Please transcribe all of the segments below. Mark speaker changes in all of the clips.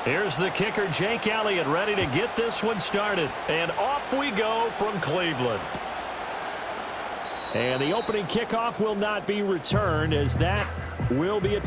Speaker 1: Here's the kicker, Jake Elliott, ready to get this one started. And off we go from Cleveland. And the opening kickoff will not be returned, as that will be a...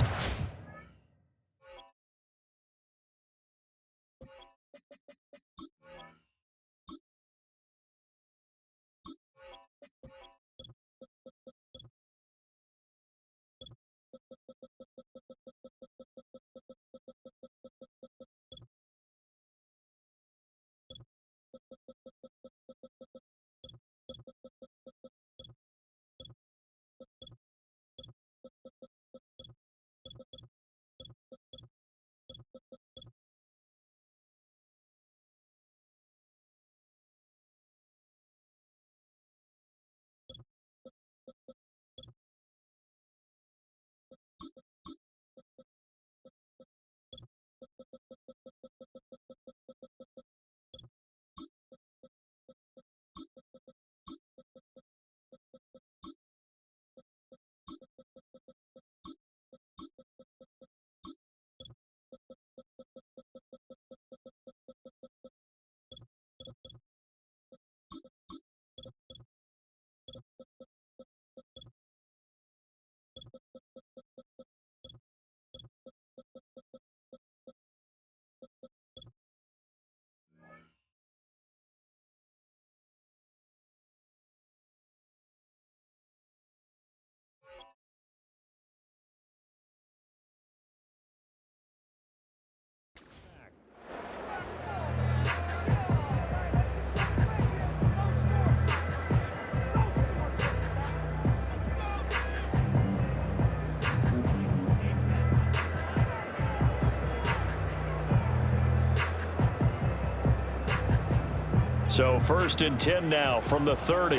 Speaker 1: So 1st and 10 now from the 30.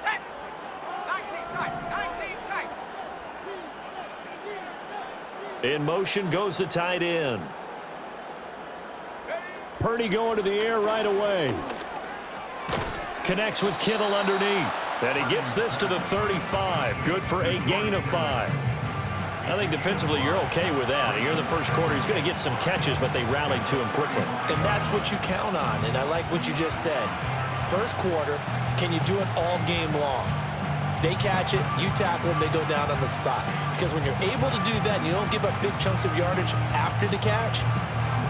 Speaker 2: Set. 19 tight.
Speaker 1: In motion goes the tight end. Purdy going to the air right away. Connects with Kittle underneath. And he gets this to the 35. Good for a gain of 5. I think defensively you're okay with that. Here in the first quarter, he's going to get some catches, but they rallied to him quickly.
Speaker 3: And that's what you count on, and I like what you just said. First quarter, can you do it all game long? They catch it, you tackle them, they go down on the spot. Because when you're able to do that and you don't give up big chunks of yardage after the catch,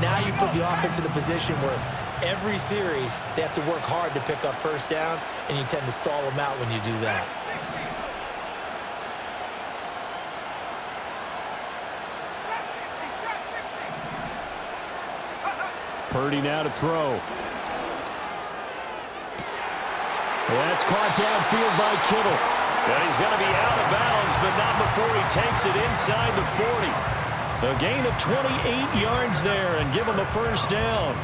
Speaker 3: now you put the offense in a position where every series they have to work hard to pick up first downs, and you tend to stall them out when you do that.
Speaker 1: Purdy now to throw. That's caught downfield by Kittle. And he's going to be out of bounds, but not before he takes it inside the 40. A gain of 28 yards there and give him a first down.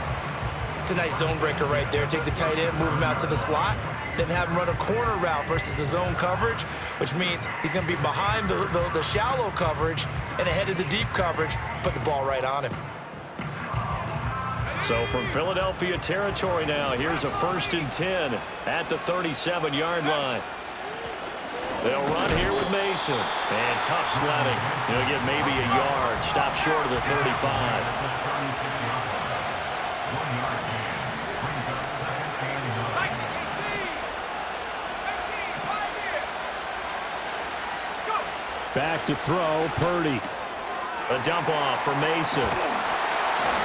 Speaker 3: It's a nice zone breaker right there. Take the tight end, move him out to the slot, then have him run a corner route versus the zone coverage, which means he's going to be behind the shallow coverage and ahead of the deep coverage, put the ball right on him.
Speaker 1: So from Philadelphia territory now, here's a 1st and 10 at the 37-yard line. They'll run here with Mason. And tough sledding. He'll get maybe a yard. Stop short of the 35. Back to throw, Purdy. A dump off for Mason.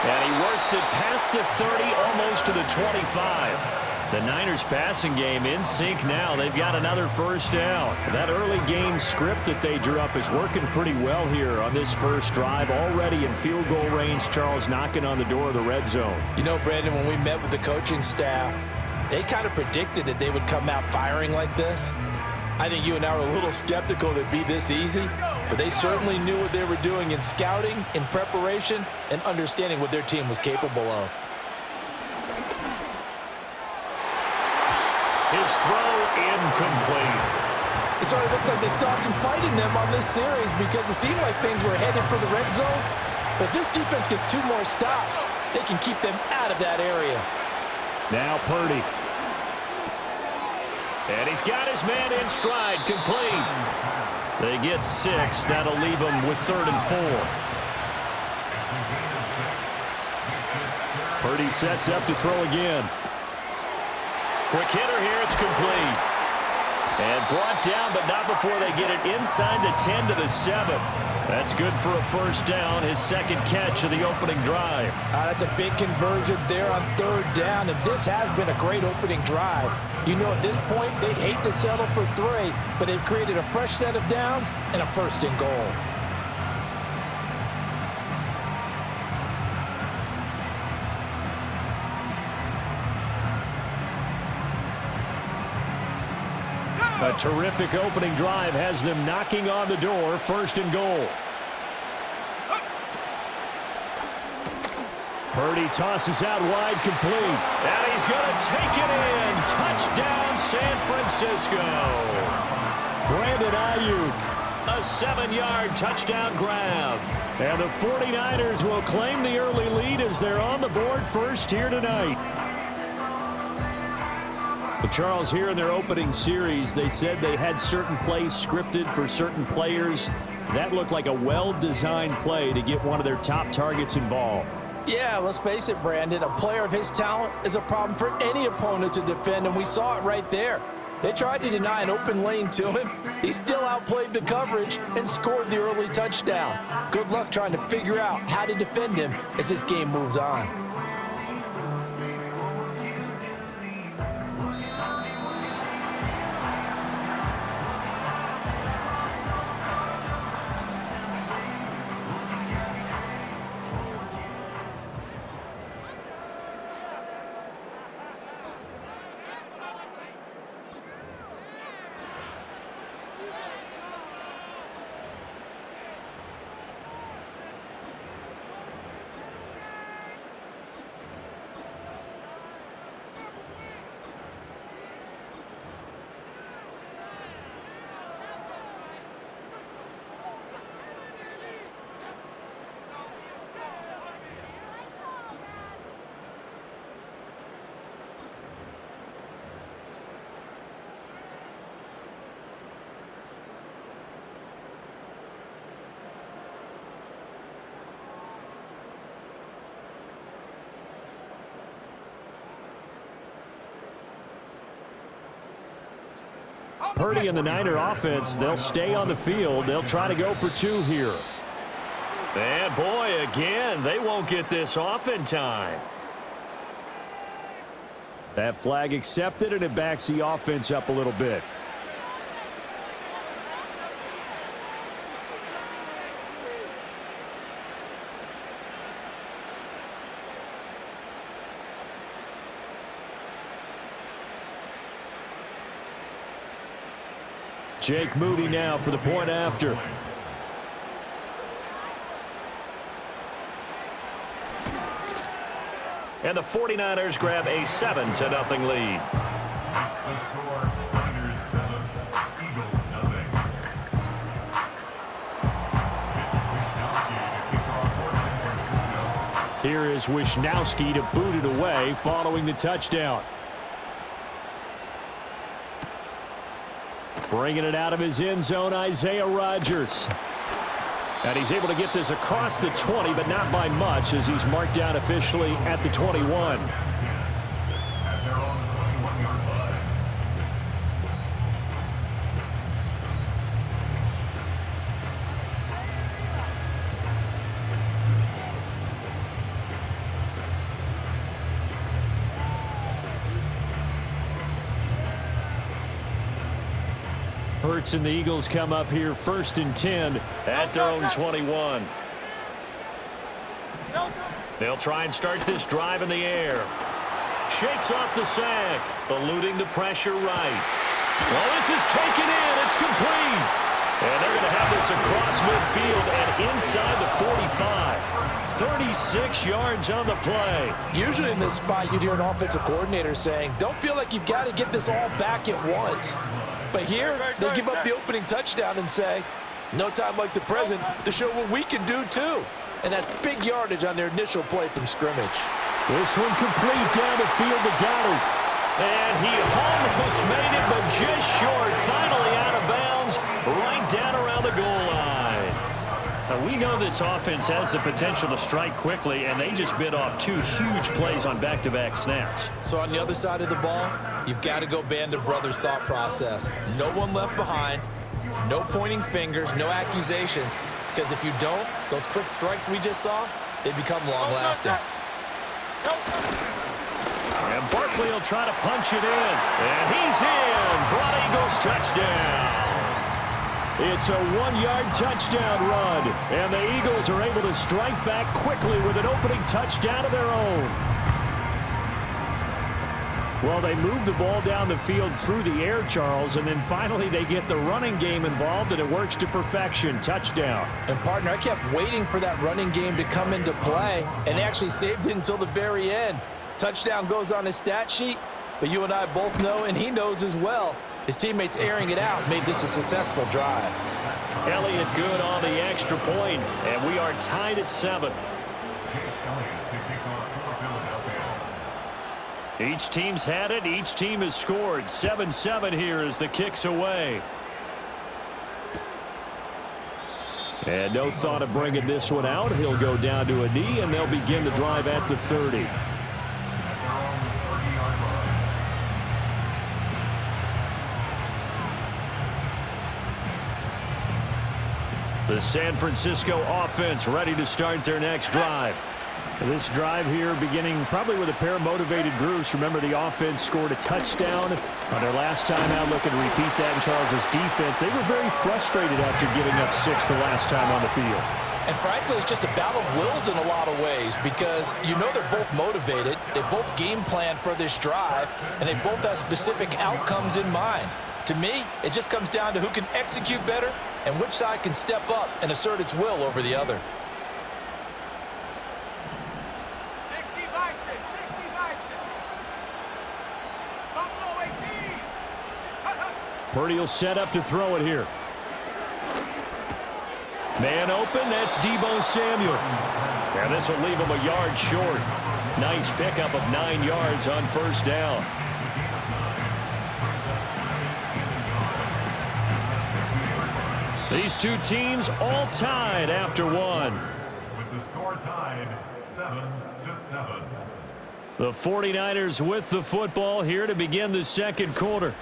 Speaker 1: And he works it past the 30, almost to the 25. The Niners passing game in sync now. They've got another first down. That early game script that they drew up is working pretty well here on this first drive. Already in field goal range, Charles knocking on the door of the red zone.
Speaker 3: You know, Brandon, when we met with the coaching staff, they kind of predicted that they would come out firing like this. I think you and I were a little skeptical that it'd be this easy, but they certainly knew what they were doing in scouting, in preparation, and understanding what their team was capable of.
Speaker 1: His throw incomplete.
Speaker 3: It sort of looks like they stopped some fighting them on this series because it seemed like things were headed for the red zone. But if this defense gets 2 more stops, they can keep them out of that area.
Speaker 1: Now Purdy. And he's got his man in stride, complete. They get 6. That'll leave them with 3rd and 4. Purdy sets up to throw again. Quick hitter here, it's complete. And brought down, but not before they get it inside the 10 to the 7. That's good for a first down, his 2nd catch of the opening drive.
Speaker 3: That's a big conversion there on 3rd down, and this has been a great opening drive. You know, at this point, they'd hate to settle for 3, but they've created a fresh set of downs and a 1st and goal.
Speaker 1: A terrific opening drive has them knocking on the door, 1st and goal. Purdy tosses out wide, complete. And he's going to take it in. Touchdown, San Francisco. Brandon Ayuk, a 7-yard touchdown grab. And the 49ers will claim the early lead as they're on the board first here tonight. But Charles, here in their opening series, they said they had certain plays scripted for certain players. That looked like a well-designed play to get one of their top targets involved.
Speaker 3: Yeah, let's face it, Brandon. A player of his talent is a problem for any opponent to defend, and we saw it right there. They tried to deny an open lane to him. He still outplayed the coverage and scored the early touchdown. Good luck trying to figure out how to defend him as this game moves on.
Speaker 1: Purdy and the Niner offense, they'll stay on the field. They'll try to go for 2 here. And boy, again, they won't get this off in time. That flag accepted, and it backs the offense up a little bit. Jake Moody now for the point after. And the 49ers grab a 7-0 lead. Here is Wisnowski to boot it away following the touchdown. Bringing it out of his end zone, Isaiah Rodgers. And he's able to get this across the 20, but not by much, as he's marked down officially at the 21. Hurts and the Eagles come up here 1st and 10 at their own 21. They'll try and start this drive in the air. Shakes off the sack, eluding the pressure right. Well, this is taken in. It's complete. And they're going to have this across midfield and inside the 45. 36 yards on the play.
Speaker 3: Usually in this spot, you'd hear an offensive coordinator saying, don't feel like you've got to get this all back at once. But here, they give up the opening touchdown and say, no time like the present to show what we can do too. And that's big yardage on their initial play from scrimmage.
Speaker 1: This one complete down the field to Goddard. And he almost made it, but just short. Finally out of bounds, right down around the goal line. Now, we know this offense has the potential to strike quickly, and they just bit off 2 huge plays on back-to-back snaps.
Speaker 3: So on the other side of the ball, you've got to go Band of Brothers thought process. No one left behind, no pointing fingers, no accusations, because if you don't, those quick strikes we just saw, they become long-lasting.
Speaker 1: And Barkley will try to punch it in. And he's in for an Eagles touchdown. It's a 1-yard touchdown run. And the Eagles are able to strike back quickly with an opening touchdown of their own. Well, they move the ball down the field through the air, Charles, and then finally they get the running game involved, and it works to perfection. Touchdown.
Speaker 3: And, partner, I kept waiting for that running game to come into play and actually saved it until the very end. Touchdown goes on his stat sheet, but you and I both know, and he knows as well, his teammates airing it out made this a successful drive.
Speaker 1: Elliott good on the extra point, and we are tied at 7. Each team's had it. Each team has scored. 7-7 here as the kick's away. And no thought of bringing this one out. He'll go down to a knee, and they'll begin the drive at the 30. The San Francisco offense ready to start their next drive. This drive here beginning probably with a pair of motivated groups. Remember, the offense scored a touchdown on their last time out. Looking to repeat that in Charles's defense. They were very frustrated after giving up 6 the last time on the field.
Speaker 3: And frankly, it's just a battle of wills in a lot of ways because you know they're both motivated. They both game plan for this drive, and they both have specific outcomes in mind. To me, it just comes down to who can execute better and which side can step up and assert its will over the other.
Speaker 2: 60 Bison, 60 Bison. Buffalo 18.
Speaker 1: Purdy will set up to throw it here. Man open, that's Deebo Samuel. And this will leave him a yard short. Nice pickup of 9 yards on first down. These two teams all tied after 1.
Speaker 4: With the score tied 7-7.
Speaker 1: The 49ers with the football here to begin the second quarter.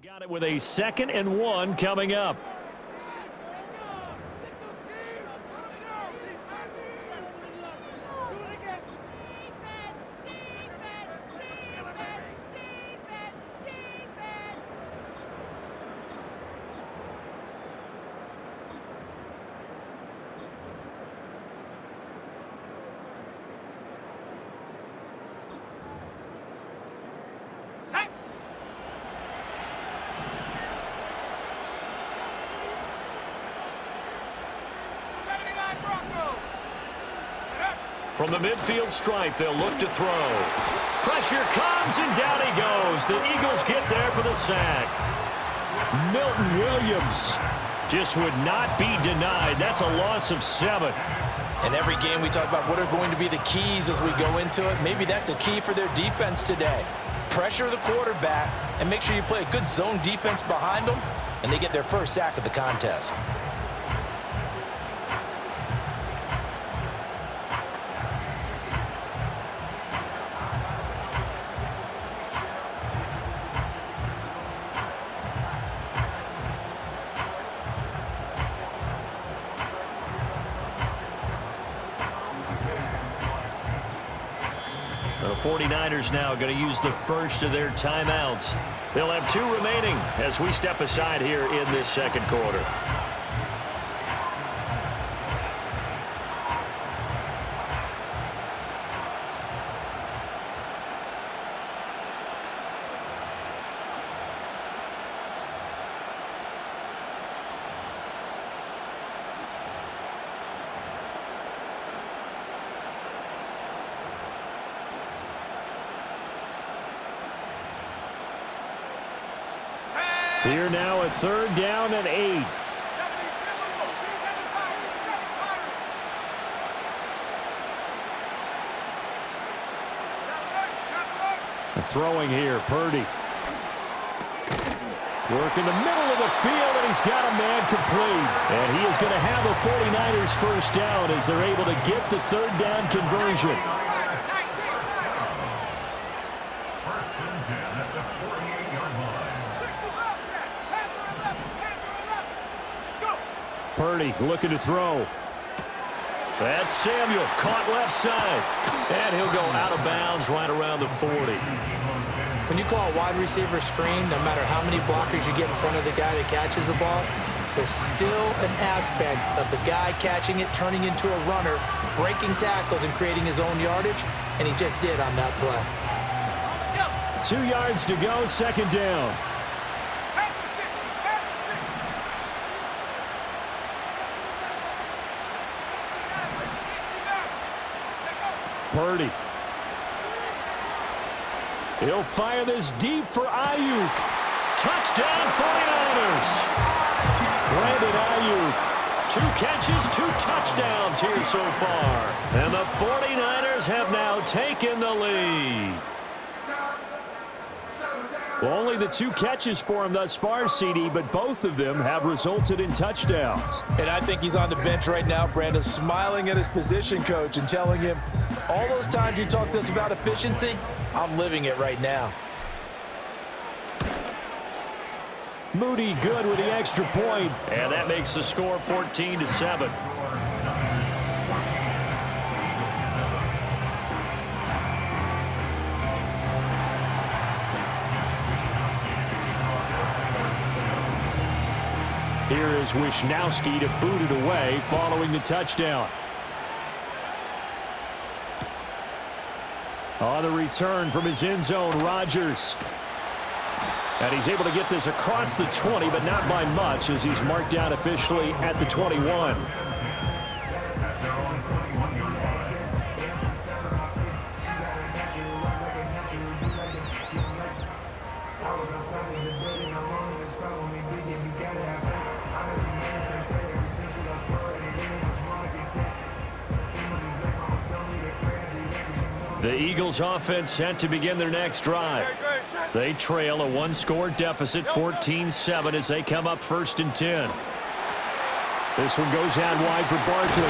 Speaker 1: Got it with a 2nd and 1 coming up. From the midfield stripe, they'll look to throw. Pressure comes, and down he goes. The Eagles get there for the sack. Milton Williams just would not be denied. That's a loss of 7.
Speaker 3: In every game, we talk about what are going to be the keys as we go into it. Maybe that's a key for their defense today. Pressure the quarterback and make sure you play a good zone defense behind them, and they get their first sack of the contest.
Speaker 1: The 49ers now going to use the first of their timeouts. They'll have 2 remaining as we step aside here in this second quarter. Here now a 3rd down and 8. And throwing here, Purdy. Work in the middle of the field, and he's got a man complete. And he is going to have a 49ers first down as they're able to get the 3rd down conversion. Purdy looking to throw. That's Samuel, caught left side. And he'll go out of bounds right around the 40.
Speaker 3: When you call a wide receiver screen, no matter how many blockers you get in front of the guy that catches the ball, there's still an aspect of the guy catching it, turning into a runner, breaking tackles and creating his own yardage, and he just did on that play.
Speaker 1: 2 yards to go, 2nd down. Purdy. He'll fire this deep for Ayuk. Touchdown 49ers. Brandon Ayuk. 2 catches, 2 touchdowns here so far. And the 49ers have now taken the lead. Well, only the 2 catches for him thus far, CD, but both of them have resulted in touchdowns.
Speaker 3: And I think he's on the bench right now, Brandon, smiling at his position coach and telling him, all those times you talked to us about efficiency, I'm living it right now.
Speaker 1: Moody good with the extra point. And that makes the score 14-7. Here is Wishnowski to boot it away following the touchdown. On the return from his end zone, Rodgers. And he's able to get this across the 20, but not by much as he's marked down officially at the 21. The Eagles offense set to begin their next drive. They trail a 1-score deficit, 14-7, as they come up 1st and 10. This one goes out wide for Barkley.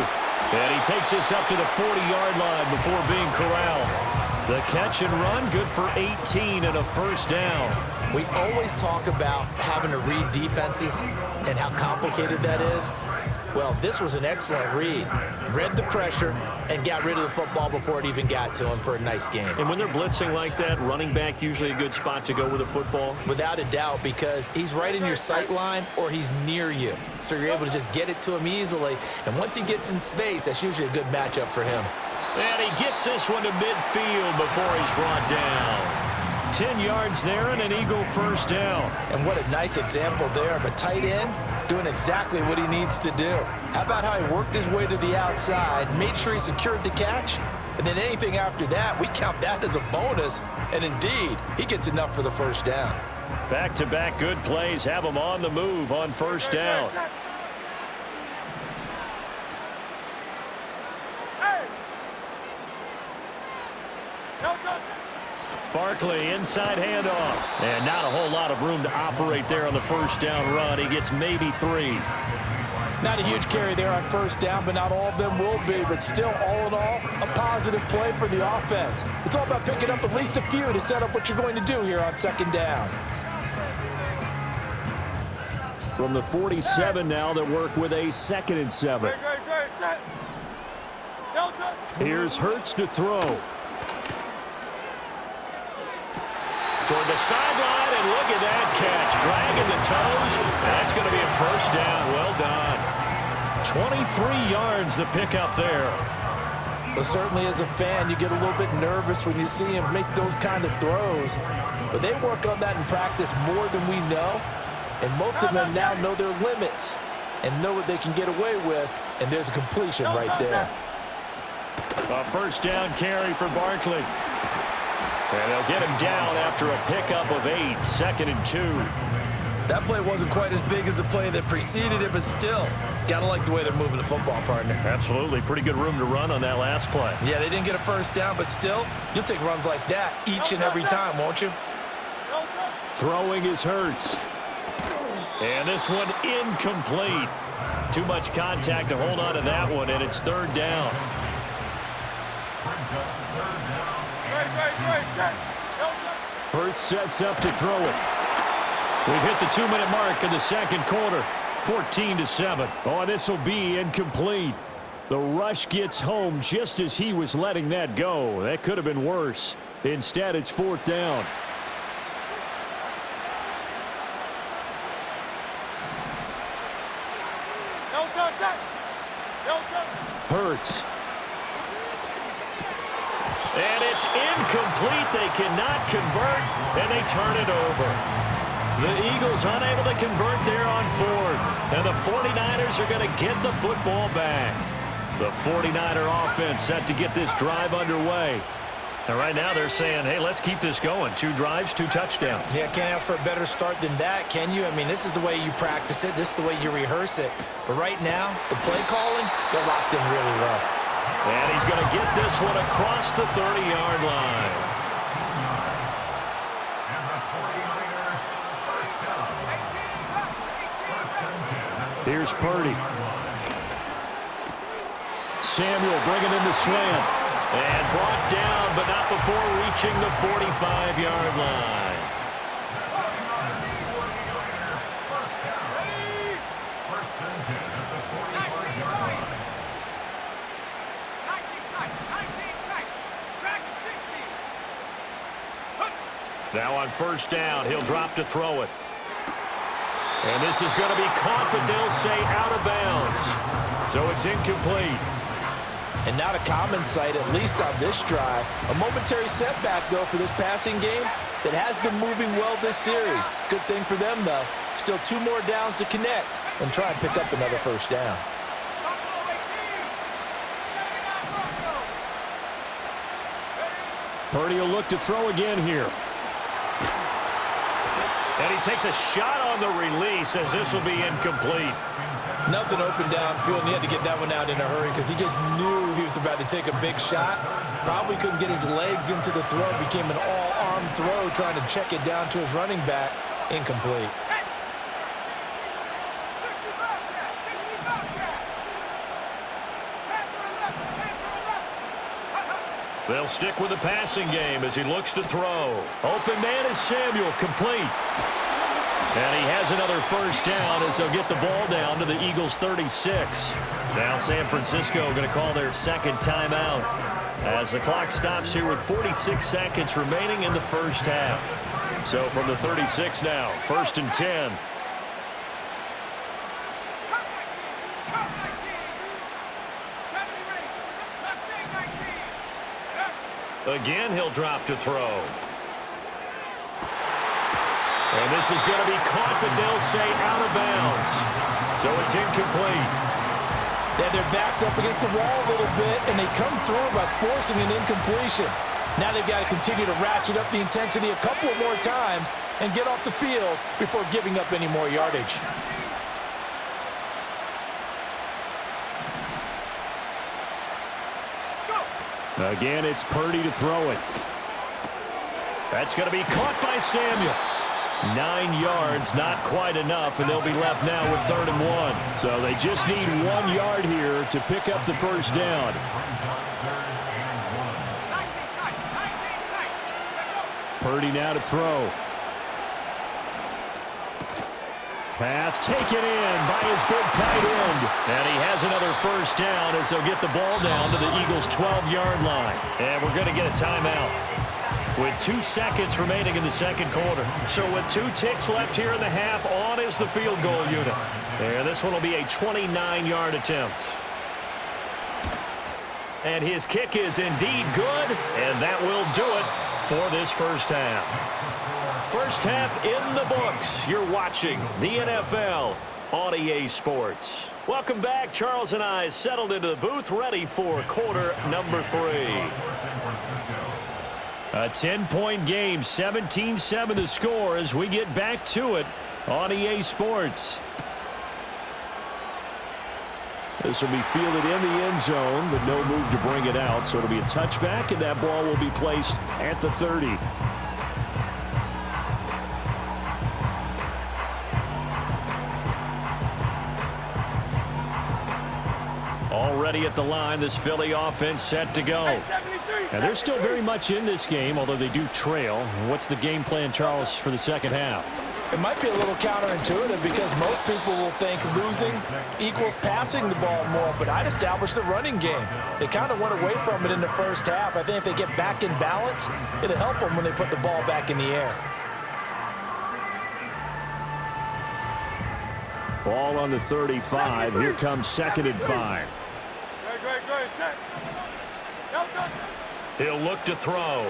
Speaker 1: And he takes this up to the 40-yard line before being corralled. The catch and run, good for 18 and a first down.
Speaker 3: We always talk about having to read defenses and how complicated that is. Well, this was an excellent read. Read the pressure and got rid of the football before it even got to him for a nice game.
Speaker 1: And when they're blitzing like that, running back usually a good spot to go with the football?
Speaker 3: Without a doubt, because he's right in your sight line or he's near you. So you're able to just get it to him easily. And once he gets in space, that's usually a good matchup for him.
Speaker 1: And he gets this one to midfield before he's brought down. 10 yards there and an Eagle first down.
Speaker 3: And what a nice example there of a tight end doing exactly what he needs to do. How about how he worked his way to the outside, made sure he secured the catch, and then anything after that, we count that as a bonus. And indeed, he gets enough for the first down.
Speaker 1: Back-to-back good plays have him on the move on first down. Barkley, inside handoff. And not a whole lot of room to operate there on the first down run. He gets maybe 3.
Speaker 5: Not a huge carry there on first down, but not all of them will be. But still, all in all, a positive play for the offense. It's all about picking up at least a few to set up what you're going to do here on second down.
Speaker 1: From the 47 now, that work with a 2nd and 7. Here's Hurts to throw. Toward the sideline, and look at that catch. Dragging the toes. That's going to be a first down. Well done. 23 yards the pickup there.
Speaker 5: Well, certainly as a fan, you get a little bit nervous when you see him make those kind of throws. But they work on that in practice more than we know. And most of them now know their limits and know what they can get away with. And there's a completion right there.
Speaker 1: A first down carry for Barkley. And they'll get him down after a pickup of 8, 2nd and 2.
Speaker 3: That play wasn't quite as big as the play that preceded it, but still, gotta like the way they're moving the football, partner.
Speaker 1: Absolutely. Pretty good room to run on that last play.
Speaker 3: Yeah, they didn't get a first down, but still, you'll take runs like that each and every time, won't you?
Speaker 1: Throwing is Hurts. And this one incomplete. Too much contact to hold on to that one, and it's 3rd down. Hurts sets up to throw it. We've hit the 2-minute mark in the second quarter. 14-7. Oh, this will be incomplete. The rush gets home just as he was letting that go. That could have been worse. Instead, it's 4th down. Hurts. And it's incomplete. They cannot convert, and they turn it over. The Eagles unable to convert there on 4th. And the 49ers are going to get the football back. The 49er offense set to get this drive underway. And right now they're saying, hey, let's keep this going. 2 drives, 2 touchdowns.
Speaker 3: Yeah, can't ask for a better start than that, can you? I mean, this is the way you practice it. This is the way you rehearse it. But right now, the play calling, they're locked in really well.
Speaker 1: And he's going to get this one across the 30-yard line. Here's Purdy. Samuel bringing in the slant. And brought down, but not before reaching the 45-yard line. Now on first down, he'll drop to throw it. And this is going to be caught, but they'll say out of bounds. So it's incomplete.
Speaker 5: And not a common sight, at least on this drive. A momentary setback, though, for this passing game that has been moving well this series. Good thing for them, though. Still 2 more downs to connect and try and pick up another first down.
Speaker 1: Purdy will look to throw again here. And he takes a shot on the release as this will be incomplete.
Speaker 3: Nothing open downfield, and he had to get that one out in a hurry because he just knew he was about to take a big shot. Probably couldn't get his legs into the throw. Became an all-arm throw trying to check it down to his running back. Incomplete.
Speaker 1: They'll stick with the passing game as he looks to throw. Open man is Samuel, complete. And he has another first down as they'll get the ball down to the Eagles' 36. Now San Francisco going to call their second timeout as the clock stops here with 46 seconds remaining in the first half. So from the 36 now, 1st and 10. Again, he'll drop to throw. And this is going to be caught, but they'll say out of bounds. So it's incomplete.
Speaker 5: They have their backs up against the wall a little bit, and they come through by forcing an incompletion. Now they've got to continue to ratchet up the intensity a couple of more times and get off the field before giving up any more yardage.
Speaker 1: Again, it's Purdy to throw it. That's going to be caught by Samuel. 9 yards, not quite enough, and they'll be left now with 3rd and 1. So they just need 1 yard here to pick up the first down. Purdy now to throw. Pass taken in by his big tight end. And he has another first down as they'll get the ball down to the Eagles' 12-yard line. And we're going to get a timeout with 2 seconds remaining in the second quarter. So with 2 ticks left here in the half, on is the field goal unit. And this one will be a 29-yard attempt. And his kick is indeed good, and that will do it for this first half. First half in the books. You're watching the NFL on EA Sports. Welcome back. Charles and I settled into the booth, ready for quarter number 3. A 10-point game, 17-7 the score as we get back to it on EA Sports. This will be fielded in the end zone, but no move to bring it out. So it'll be a touchback, and that ball will be placed at the 30. Already at the line, this Philly offense set to go. And they're still very much in this game, although they do trail. What's the game plan, Charles, for the second half?
Speaker 5: It might be a little counterintuitive because most people will think losing equals passing the ball more, but I'd establish the running game. They kind of went away from it in the first half. I think if they get back in balance, it'll help them when they put the ball back in the air.
Speaker 1: Ball on the 35. Here comes 2nd and 5. He'll look to throw.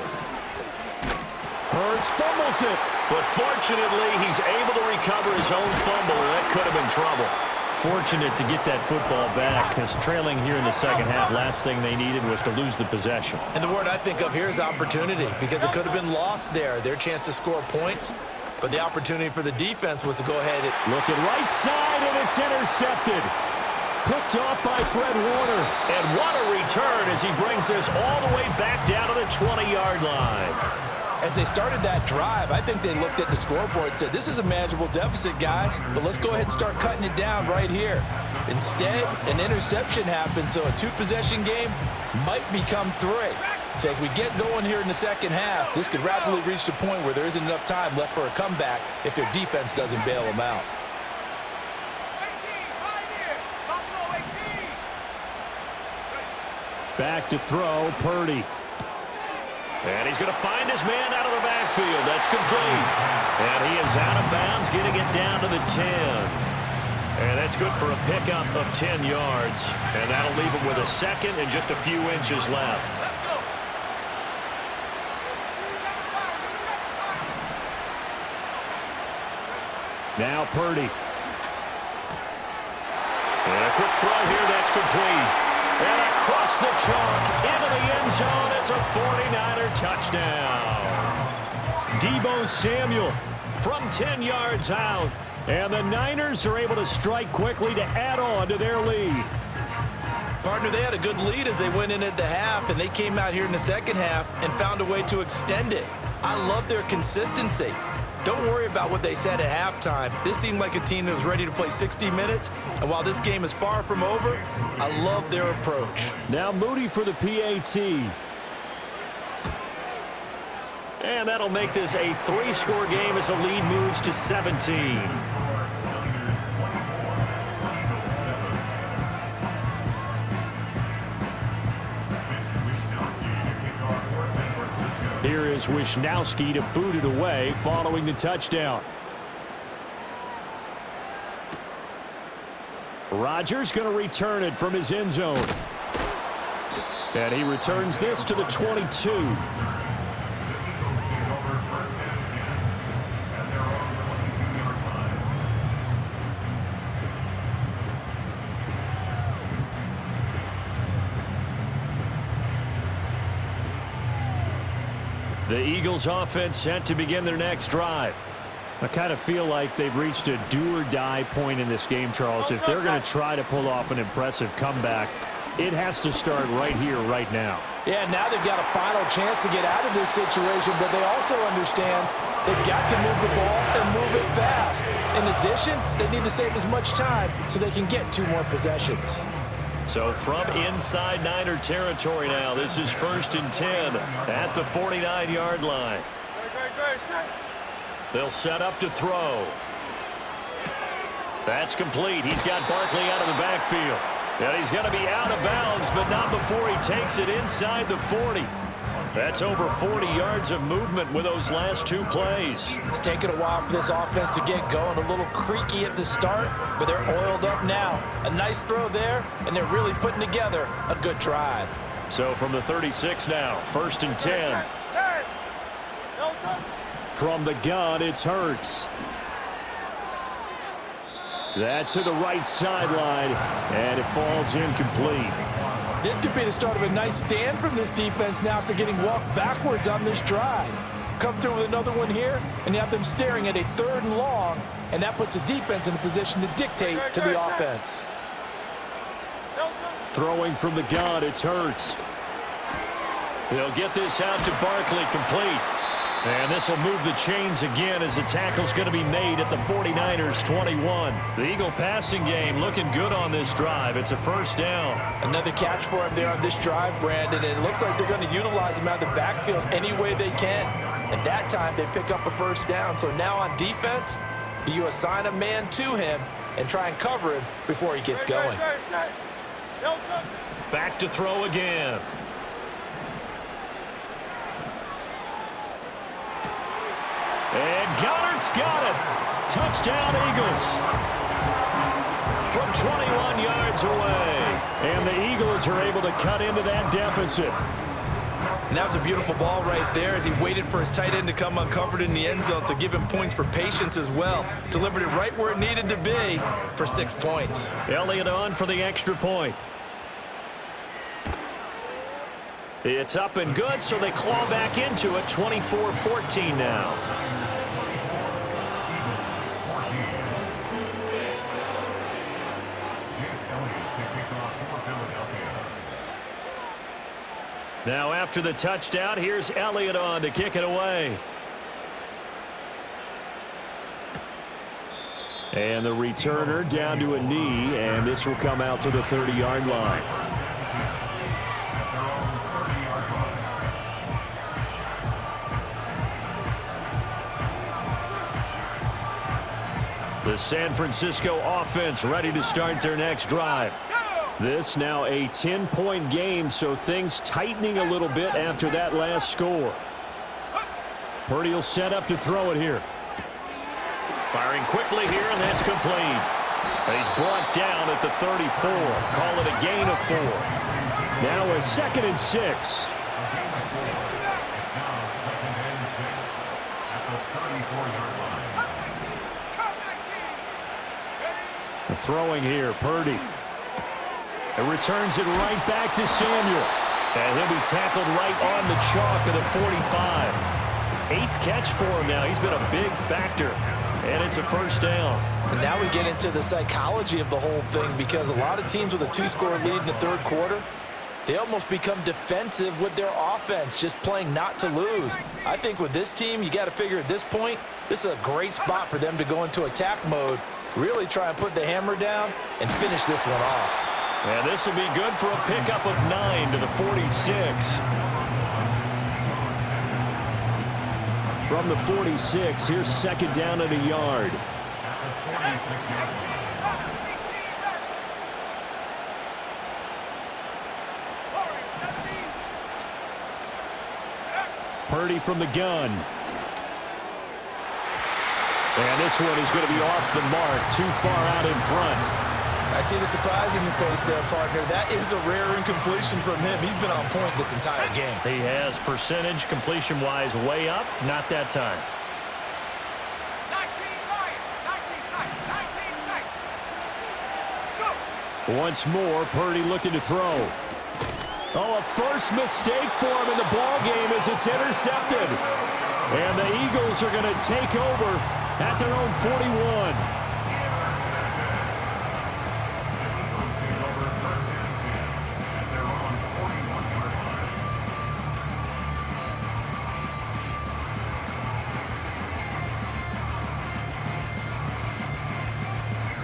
Speaker 1: Hurts fumbles it. But fortunately, he's able to recover his own fumble. That could have been trouble. Fortunate to get that football back, because trailing here in the second half, last thing they needed was to lose the possession.
Speaker 3: And the word I think of here is opportunity, because it could have been lost there. Their chance to score points, but the opportunity for the defense was to go ahead and
Speaker 1: looking right side, and it's intercepted. Picked off by Fred Warner. And what a return as he brings this all the way back down to the 20-yard line.
Speaker 5: As they started that drive, I think they looked at the scoreboard and said, this is a manageable deficit, guys, but let's go ahead and start cutting it down right here. Instead, an interception happened, so a 2-possession game might become 3. So as we get going here in the second half, this could rapidly reach the point where there isn't enough time left for a comeback if their defense doesn't bail them out.
Speaker 1: Back to throw, Purdy. And he's going to find his man out of the backfield. That's complete. And he is out of bounds, getting it down to the 10. And that's good for a pickup of 10 yards. And that'll leave him with a second and just a few inches left. Now Purdy. And a quick throw here, that's complete. And across the chalk, into the end zone, it's a 49er touchdown. Deebo Samuel from 10 yards out. And the Niners are able to strike quickly to add on to their lead.
Speaker 3: Partner, they had a good lead as they went in at the half, and they came out here in the second half and found a way to extend it. I love their consistency. Don't worry about what they said at halftime. This seemed like a team that was ready to play 60 minutes, and while this game is far from over, I love their approach.
Speaker 1: Now Moody for the PAT. And that'll make this a 3-score game as the lead moves to 17. Here is Wisnowski to boot it away following the touchdown. Rodgers going to return it from his end zone. And he returns this to the 22. The Eagles offense set to begin their next drive. I kind of feel like they've reached a do-or-die point in this game, Charles. If they're going to try to pull off an impressive comeback, it has to start right here, right now.
Speaker 5: Yeah, now they've got a final chance to get out of this situation, but they also understand they've got to move the ball and move it fast. In addition, they need to save as much time so they can get 2 more possessions.
Speaker 1: So from inside Niner territory now, this is 1st and 10 at the 49-yard line. They'll set up to throw. That's complete. He's got Barkley out of the backfield. And he's going to be out of bounds, but not before he takes it inside the 40. That's over 40 yards of movement with those last 2 plays.
Speaker 5: It's taken a while for this offense to get going. A little creaky at the start, but they're oiled up now. A nice throw there, and they're really putting together a good drive.
Speaker 1: So from the 36 now, 1st and 10. From the gun, it's Hurts. That to the right sideline, and it falls incomplete.
Speaker 5: This could be the start of a nice stand from this defense now after getting walked backwards on this drive. Come through with another one here, and you have them staring at a 3rd and long, and that puts the defense in a position to dictate to the offense.
Speaker 1: Throwing from the gun, it's Hurts. They'll get this out to Barkley, complete. And this will move the chains again as the tackle's going to be made at the 49ers 21. The Eagle passing game looking good on this drive. It's a 1st down.
Speaker 5: Another catch for him there on this drive, Brandon. And it looks like they're going to utilize him out of the backfield any way they can. And that time they pick up a 1st down. So now on defense, do you assign a man to him and try and cover him before he gets going?
Speaker 1: Back to throw again. And Goddard's got it. Touchdown, Eagles. From 21 yards away. And the Eagles are able to cut into that deficit.
Speaker 3: And that was a beautiful ball right there as he waited for his tight end to come uncovered in the end zone, so give him points for patience as well. Delivered it right where it needed to be for 6 points.
Speaker 1: Elliott on for the extra point. It's up and good, so they claw back into it, 24-14 now. Now after the touchdown, here's Elliott on to kick it away. And the returner down to a knee, and this will come out to the 30-yard line. The San Francisco offense ready to start their next drive. This now a 10-point game, so things tightening a little bit after that last score. Purdy will set up to throw it here. Firing quickly here, and that's complete. And he's brought down at the 34. Call it a gain of 4. Now a 2nd and 6. The throwing here, Purdy. It returns it right back to Samuel. And he'll be tackled right on the chalk of the 45. 8th catch for him now. He's been a big factor. And it's a 1st down.
Speaker 5: And now we get into the psychology of the whole thing, because a lot of teams with a 2-score lead in the 3rd quarter, they almost become defensive with their offense, just playing not to lose. I think with this team, you got to figure at this point, this is a great spot for them to go into attack mode, really try and put the hammer down and finish this one off.
Speaker 1: And this will be good for a pickup of 9 to the 46. From the 46, here's second down and a yard. Purdy from the gun. And this one is going to be off the mark, too far out in front.
Speaker 3: I see the surprise in your face there, partner. That is a rare incompletion from him. He's been on point this entire game.
Speaker 1: He has percentage completion-wise way up, not that time.
Speaker 2: 19 tight.
Speaker 1: Once more, Purdy looking to throw. Oh, a first mistake for him in the ball game as it's intercepted. And the Eagles are going to take over at their own 41.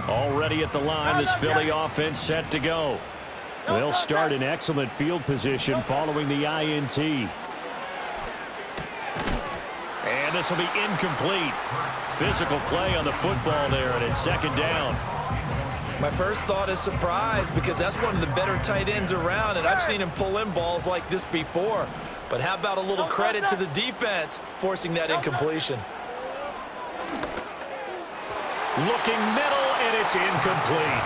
Speaker 1: Already at the line, this Philly offense set to go. They'll start in excellent field position following the INT. And this will be incomplete. Physical play on the football there, and it's second down.
Speaker 3: My first thought is surprise because that's one of the better tight ends around, and I've seen him pull in balls like this before. But how about a little credit to the defense forcing that incompletion?
Speaker 1: Looking middle, and it's incomplete.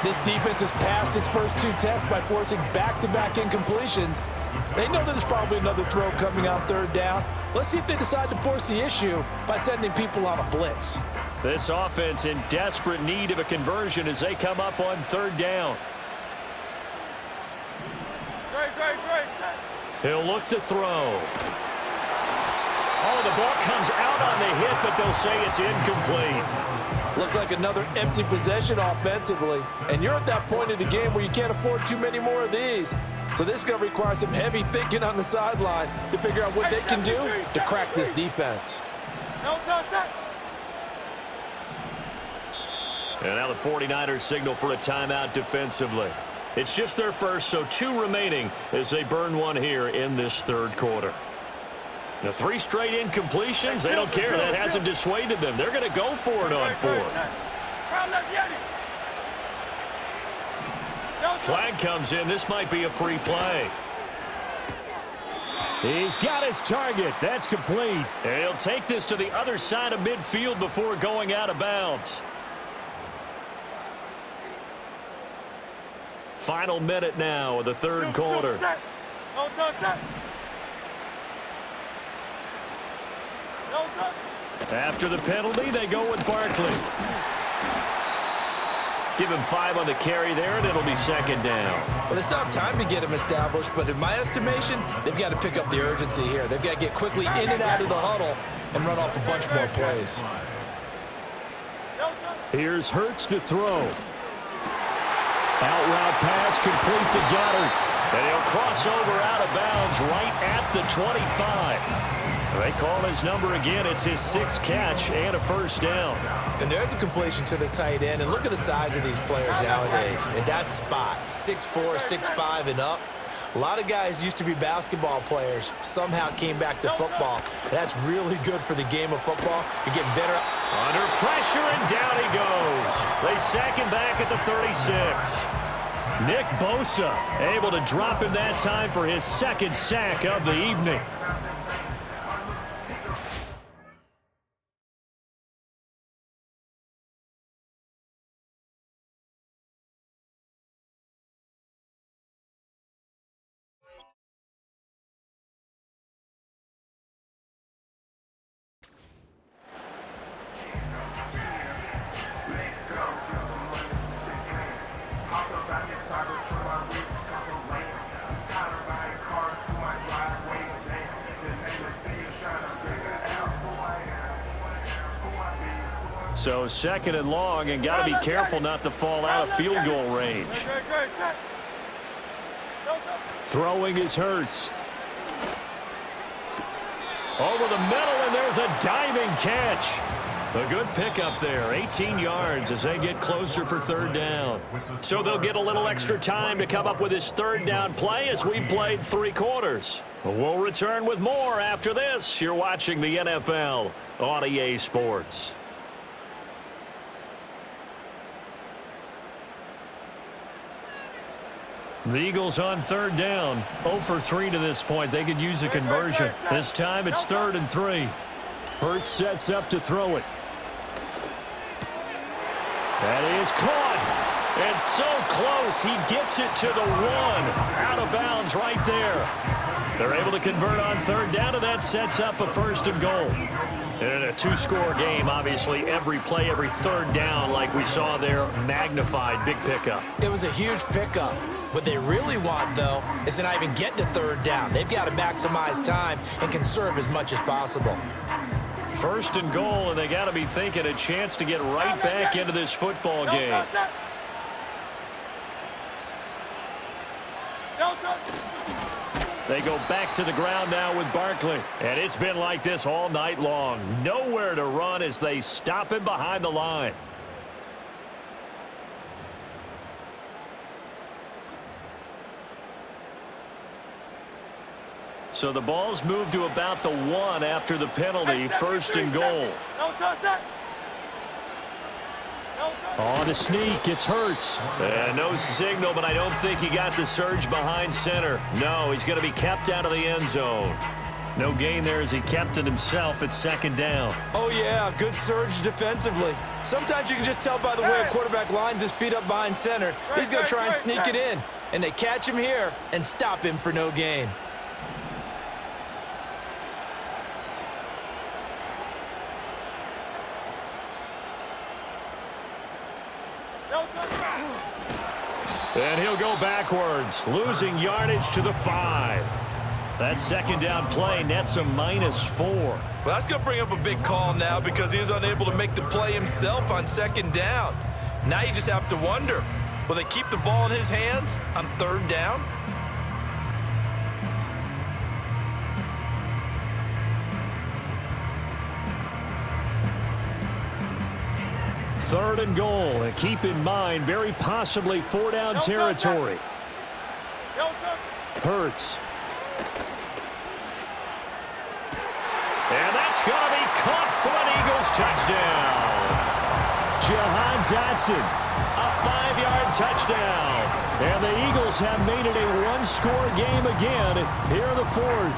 Speaker 5: This defense has passed its first two tests by forcing back-to-back incompletions. They know that there's probably another throw coming on third down. Let's see if they decide to force the issue by sending people on a blitz.
Speaker 1: This offense in desperate need of a conversion as they come up on third down. He'll look to throw. Oh, the ball comes out on the hit, but they'll say it's incomplete.
Speaker 5: Looks like another empty possession offensively, and you're at that point in the game where you can't afford too many more of these. So this is going to require some heavy thinking on the sideline to figure out what they can do to crack this defense.
Speaker 1: And now the 49ers signal for a timeout defensively. It's just their first, so 2 remaining as they burn one here in this third quarter. The 3 straight incompletions, they don't care. That hasn't dissuaded them. They're going to go for it on 4th. Flag comes in. This might be a free play. He's got his target. That's complete. And he'll take this to the other side of midfield before going out of bounds. Final minute now of the third quarter. After the penalty, they go with Barkley. Give him 5 on the carry there, and it'll be second down.
Speaker 3: Well, they still have time to get him established, but in my estimation, they've got to pick up the urgency here. They've got to get quickly in and out of the huddle and run off a bunch more plays.
Speaker 1: Here's Hurts to throw. Out route pass complete to Goddard. And he'll cross over out of bounds right at the 25. They call his number again. It's his 6th catch and a first down.
Speaker 3: And there's a completion to the tight end. And look at the size of these players nowadays. In that spot, 6'4", 6'5", and up. A lot of guys used to be basketball players, somehow came back to football. That's really good for the game of football. You're getting better.
Speaker 1: Under pressure, and down he goes. They sack him back at the 36. Nick Bosa able to drop him that time for his 2nd sack of the evening. So 2nd and long, and got to be careful not to fall out of field goal range. Throwing is Hurts. Over the middle, and there's a diving catch. A good pickup there, 18 yards as they get closer for third down. So they'll get a little extra time to come up with his third down play as we've played 3 quarters. We'll return with more after this. You're watching the NFL on EA Sports. The Eagles on third down. 0 for 3 to this point. They could use a conversion. This time it's 3rd and 3. Hurts sets up to throw it. That is caught. And so close. He gets it to the 1. Out of bounds right there. They're able to convert on third down, and that sets up a 1st and goal. And in a 2-score game, obviously, every play, every third down, like we saw there, magnified. Big pickup.
Speaker 3: It was a huge pickup. What they really want, though, is to not even get to third down. They've got to maximize time and conserve as much as possible.
Speaker 1: 1st and goal, and they got to be thinking a chance to get right back into this football game. They go back to the ground now with Barkley. And it's been like this all night long. Nowhere to run as they stop him behind the line. So the ball's moved to about the 1 after the penalty. 1st and goal. On the sneak, it's Hurts. No signal, but I don't think he got the surge behind center. No, he's going to be kept out of the end zone. No gain there as he kept it himself at 2nd down.
Speaker 3: Oh, yeah, good surge defensively. Sometimes you can just tell by the way a quarterback lines his feet up behind center. He's going to try and sneak it in. And they catch him here and stop him for no gain.
Speaker 1: And he'll go backwards, losing yardage to the 5. That 2nd down play nets a -4.
Speaker 3: Well, that's going to bring up a big call now because he was unable to make the play himself on 2nd down. Now you just have to wonder, will they keep the ball in his hands on 3rd down?
Speaker 1: Third and goal, and keep in mind, very possibly 4-down territory. Hurts. And that's going to be caught for an Eagles touchdown. Jahan Dotson, a 5-yard touchdown. And the Eagles have made it a 1-score game again here in the 4th.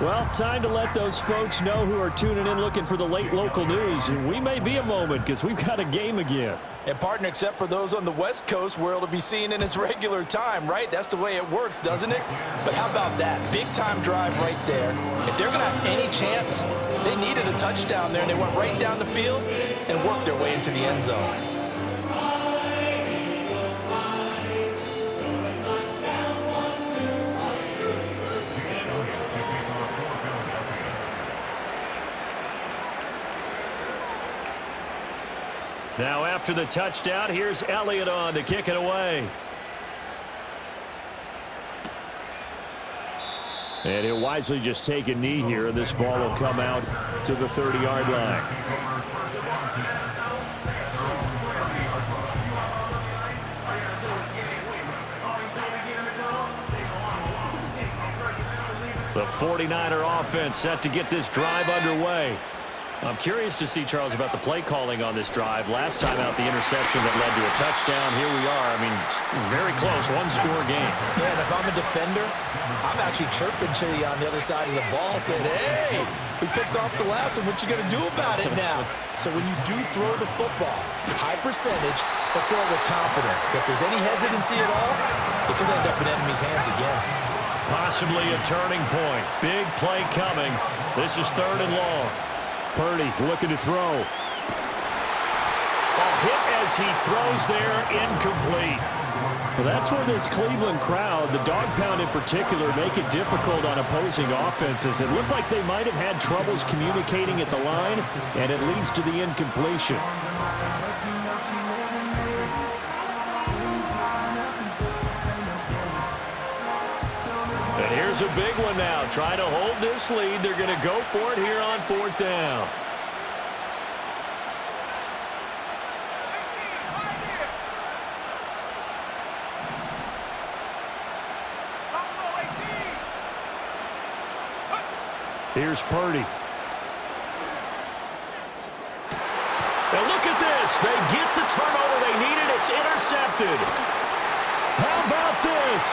Speaker 1: Well, time to let those folks know who are tuning in looking for the late local news. We may be a moment because we've got a game again.
Speaker 5: And partner, except for those on the West Coast where it'll be seen in its regular time, right? That's the way it works, doesn't it? But how about that? Big time drive right there. If they're going to have any chance, they needed a touchdown there, and they went right down the field and worked their way into the end zone.
Speaker 1: Now after the touchdown, here's Elliott on to kick it away. And he'll wisely just take a knee here. This ball will come out to the 30-yard line. The 49er offense set to get this drive underway. I'm curious to see, Charles, about the play calling on this drive. Last time out, the interception that led to a touchdown. Here we are. I mean, very close, 1-score game.
Speaker 3: Yeah, and if I'm a defender, I'm actually chirping to you on the other side of the ball, saying, hey, we picked off the last one. What you going to do about it now? So when you do throw the football, high percentage, but throw it with confidence. If there's any hesitancy at all, it could end up in enemy's hands again.
Speaker 1: Possibly a turning point. Big play coming. This is 3rd and long. Purdy looking to throw. A hit as he throws there, incomplete. Well, that's where this Cleveland crowd, the dog pound in particular, make it difficult on opposing offenses. It looked like they might have had troubles communicating at the line, and it leads to the incompletion. And here's a big one now. Trying to hold this lead. They're going to go for it here on 4th down. Here's Purdy. And look at this. They get the turnover they needed. It's intercepted. How about this?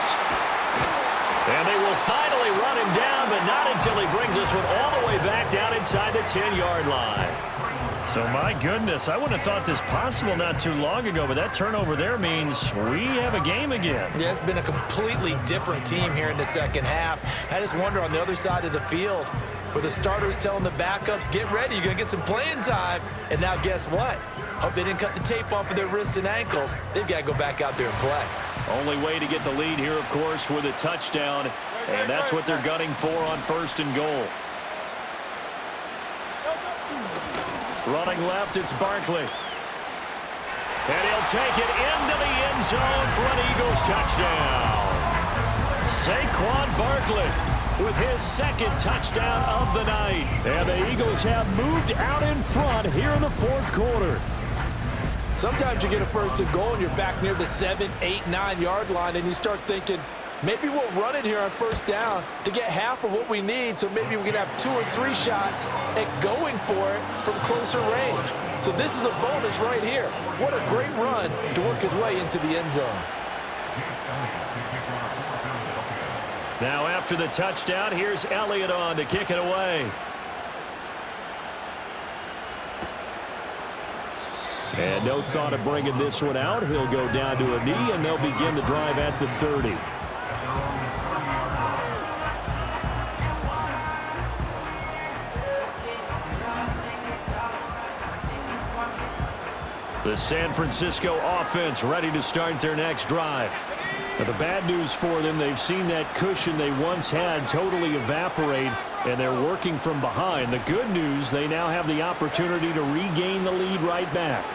Speaker 1: And they will finally run him down, but not until he brings us one all the way back down inside the 10-yard line. So, my goodness, I wouldn't have thought this possible not too long ago, but that turnover there means we have a game again.
Speaker 3: Yeah, it's been a completely different team here in the second half. I just wonder on the other side of the field, where the starters telling the backups, get ready, you're going to get some playing time. And now guess what? Hope they didn't cut the tape off of their wrists and ankles. They've got to go back out there and play.
Speaker 1: Only way to get the lead here, of course, with a touchdown. And that's what they're gunning for on 1st and goal. Running left, it's Barkley. And he'll take it into the end zone for an Eagles touchdown. Saquon Barkley with his 2nd touchdown of the night. And the Eagles have moved out in front here in the 4th quarter.
Speaker 5: Sometimes you get a 1st and goal and you're back near the 7, 8, 9-yard line, and you start thinking, maybe we'll run it here on 1st down to get half of what we need, so maybe we can have 2 or 3 shots at going for it from closer range. So this is a bonus right here. What a great run to work his way into the end zone.
Speaker 1: Now after the touchdown, here's Elliott on to kick it away. And no thought of bringing this one out. He'll go down to a knee, and they'll begin the drive at the 30. The San Francisco offense ready to start their next drive. Now, the bad news for them, they've seen that cushion they once had totally evaporate, and they're working from behind. The good news, they now have the opportunity to regain the lead right back.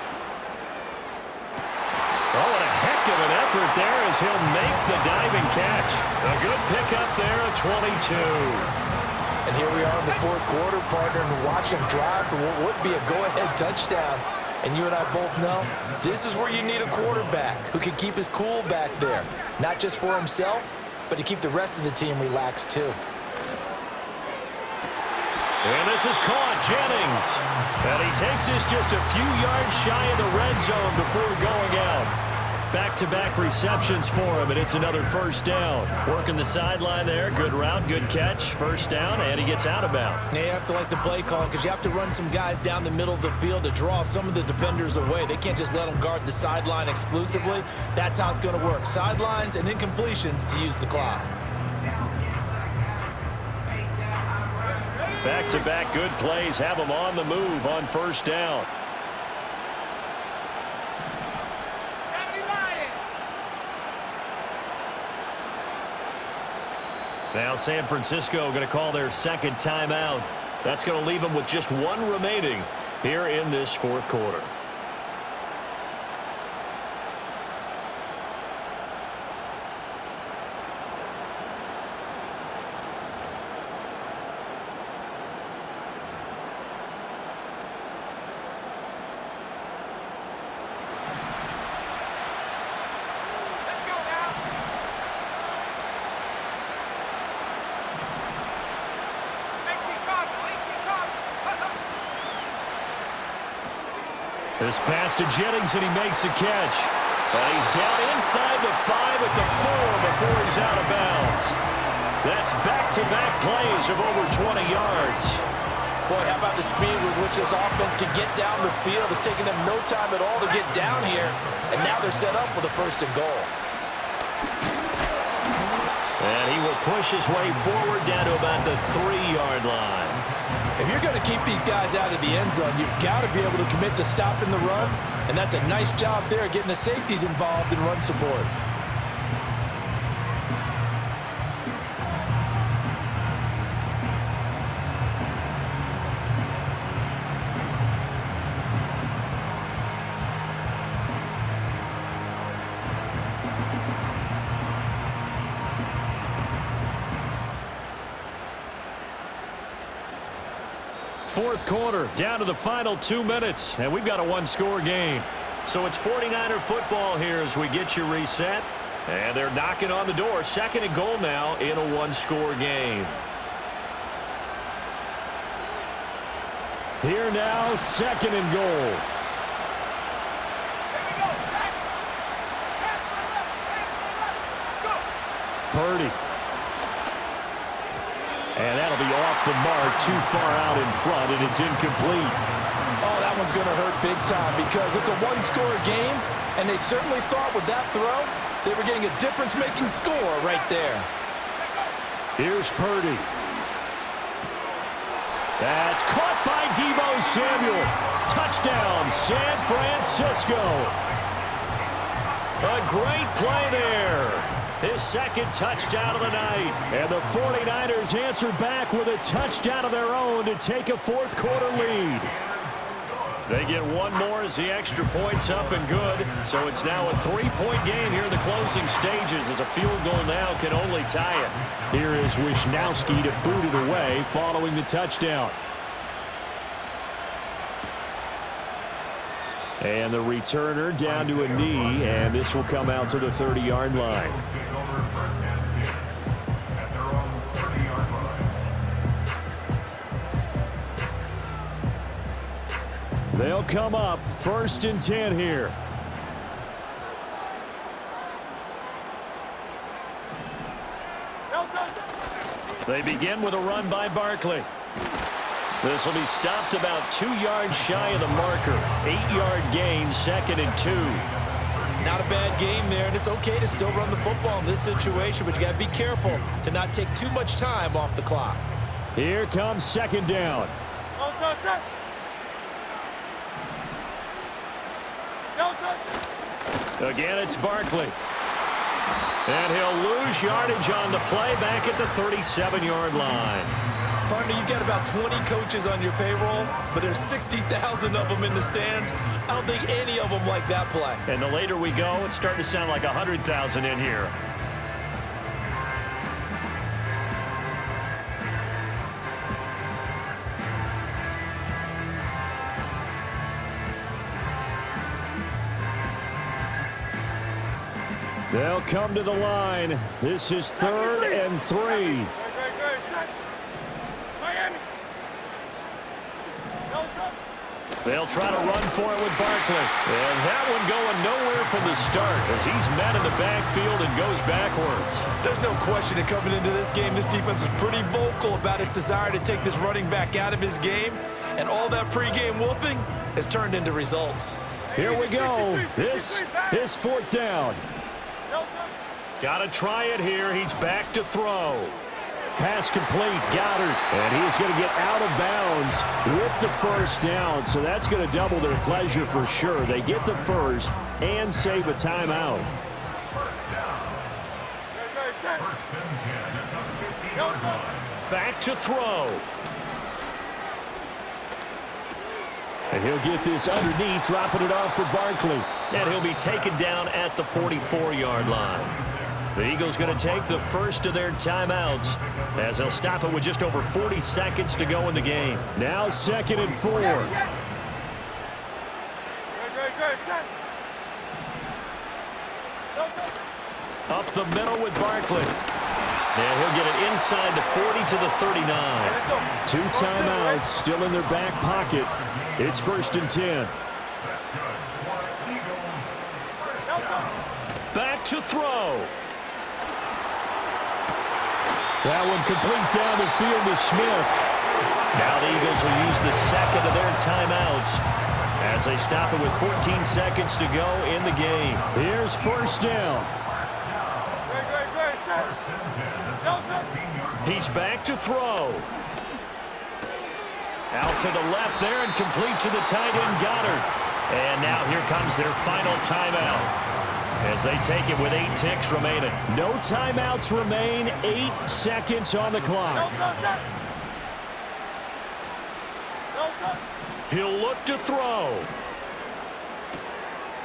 Speaker 1: Oh, what a heck of an effort there as he'll make the diving catch. A good pickup there at 22.
Speaker 5: And here we are in the 4th quarter, partner, and watch him drive for what would be a go-ahead touchdown. And you and I both know this is where you need a quarterback who can keep his cool back there. Not just for himself, but to keep the rest of the team relaxed too.
Speaker 1: And this is caught, Jennings. And he takes this just a few yards shy of the red zone before going out. Back-to-back receptions for him, and it's another 1st down. Working the sideline there. Good route, good catch. 1st down, and he gets out of bounds.
Speaker 3: Yeah, you have to like the play calling because you have to run some guys down the middle of the field to draw some of the defenders away. They can't just let them guard the sideline exclusively. That's how it's going to work. Sidelines and incompletions to use the clock.
Speaker 1: Back-to-back good plays have them on the move on 1st down. Now San Francisco going to call their 2nd timeout. That's going to leave them with just 1 remaining here in this 4th quarter. This pass to Jennings, and he makes the catch. And he's down inside the 5 at the 4 before he's out of bounds. That's back-to-back plays of over 20 yards.
Speaker 5: Boy, how about the speed with which this offense can get down the field? It's taking them no time at all to get down here. And now they're set up with a 1st and goal.
Speaker 1: And he will push his way forward down to about the 3-yard line.
Speaker 5: If you're going to keep these guys out of the end zone, you've got to be able to commit to stopping the run, and that's a nice job there getting the safeties involved in run support.
Speaker 1: Fourth quarter, down to the final 2 minutes, and we've got a 1-score game. So it's 49er football here as we get you reset. And they're knocking on the door. 2nd and goal now in a 1-score game. Here now, 2nd and goal.
Speaker 2: Here we go. Set. Pass to the left. Pass to the left. Go.
Speaker 1: Purdy. And that'll be off the mark, too far out in front, and it's incomplete.
Speaker 5: Oh, that one's going to hurt big time because it's a one-score game, and they certainly thought with that throw they were getting a difference-making score right there.
Speaker 1: Here's Purdy. That's caught by Deebo Samuel. Touchdown, San Francisco. A great play there. His 2nd touchdown of the night. And the 49ers answer back with a touchdown of their own to take a 4th quarter lead. They get one more as the extra point's up and good. So it's now a 3-point game here in the closing stages as a field goal now can only tie it. Here is Wisnowski to boot it away following the touchdown. And the returner down to a knee, and this will come out to the 30-yard line. They'll come up 1st and 10 here. They begin with a run by Barkley. This will be stopped about 2 yards shy of the marker. 8-yard gain, 2nd and 2.
Speaker 3: Not a bad game there, and it's okay to still run the football in this situation, but you got to be careful to not take too much time off the clock.
Speaker 1: Here comes 2nd down. Again, it's Barkley. And he'll lose yardage on the play back at the 37-yard line.
Speaker 3: Partner, you've got about 20 coaches on your payroll, but there's 60,000 of them in the stands. I don't think any of them like that play.
Speaker 1: And the later we go, it's starting to sound like 100,000 in here. They'll come to the line. This is 3rd and 3. They'll try to run for it with Barkley. And that one going nowhere from the start as he's met in the backfield and goes backwards.
Speaker 3: There's no question that coming into this game, this defense is pretty vocal about its desire to take this running back out of his game. And all that pregame wolfing has turned into results.
Speaker 1: Here we go. This is 4th down. Got to try it here. He's back to throw. Pass complete, Goddard, and he's going to get out of bounds with the 1st down, so that's going to double their pleasure for sure. They get the 1st and save a timeout. Back to throw. And he'll get this underneath, dropping it off for Barkley. And he'll be taken down at the 44-yard line. The Eagles going to take the 1st of their timeouts as they'll stop it with just over 40 seconds to go in the game. Now 2nd and 4. Up the middle with Barkley. And he'll get it inside the 40 to the 39. 2 timeouts still in their back pocket. It's 1st and 10. Back to throw. That one complete down the field to Smith. Now the Eagles will use the 2nd of their timeouts as they stop it with 14 seconds to go in the game. Here's 1st down. He's back to throw. Out to the left there and complete to the tight end Goddard. And now here comes their final timeout as they take it with 8 ticks remaining. No timeouts remain. 8 seconds on the clock. He'll look to throw.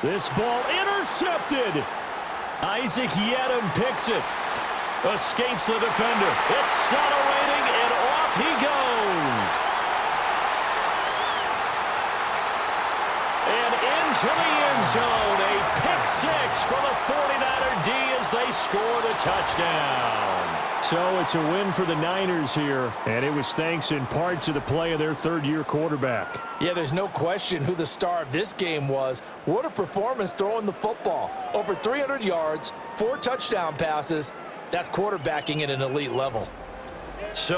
Speaker 1: This ball intercepted. Isaac Yiadom picks it. Escapes the defender. Accelerating, and off he goes. And into the end zone. A pick 6 for the 49er D as they score the touchdown. So it's a win for the Niners here, and it was thanks in part to the play of their third-year quarterback.
Speaker 5: Yeah, there's no question who the star of this game was. What a performance throwing the football. Over 300 yards, 4 touchdown passes. That's quarterbacking at an elite level.
Speaker 1: So